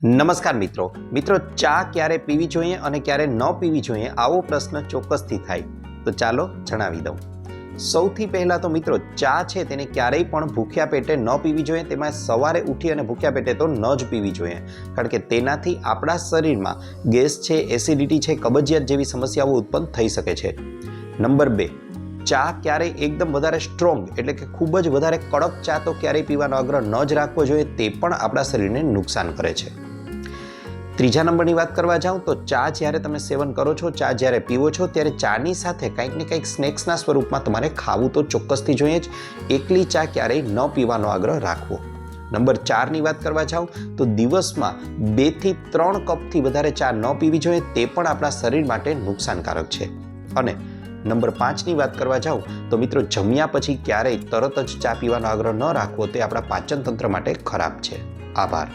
નમસ્કાર મિત્રો ચા ક્યારે પીવી જોઈએ અને ક્યારે ન પીવી જોઈએ આવો પ્રશ્ન ચોક્કસથી થાય તો ચાલો જણાવી દઉં. સૌથી પહેલાં તો મિત્રો ચા છે તેને ક્યારેય પણ ભૂખ્યા પેટે ન પીવી જોઈએ. તેમાં સવારે ઉઠી અને ભૂખ્યા પેટે તો ન જ પીવી જોઈએ, કારણ કે તેનાથી આપણા શરીરમાં ગેસ છે, એસિડિટી છે, કબજિયાત જેવી સમસ્યાઓ ઉત્પન્ન થઈ શકે છે. નંબર 2, ચા ક્યારેય એકદમ વધારે સ્ટ્રોંગ એટલે કે ખૂબ જ વધારે કડક ચા તો ક્યારેય પીવાનો આગ્રહ ન જ રાખવો જોઈએ, તે પણ આપણા શરીરને નુકસાન કરે છે. ત્રીજા નંબરની વાત કરવા જાઉં તો ચા જ્યારે તમે સેવન કરો છો, ચા જ્યારે પીવો છો, ત્યારે ચાની સાથે કંઈક ને કંઈક સ્નેક્સના સ્વરૂપમાં તમારે ખાવું તો ચોક્કસથી જોઈએ જ. એકલી ચા ક્યારેય ન પીવાનો આગ્રહ રાખવો. નંબર 4ની વાત કરવા જાઉં તો દિવસમાં 2 થી 3 કપથી વધારે ચા ન પીવી જોઈએ, તે પણ આપણા શરીર માટે નુકસાનકારક છે. અને નંબર 5ની વાત કરવા જાઉં તો મિત્રો જમ્યા પછી ક્યારેય તરત જ ચા પીવાનો આગ્રહ ન રાખવો, તે આપણા પાચન તંત્ર માટે ખરાબ છે. આભાર.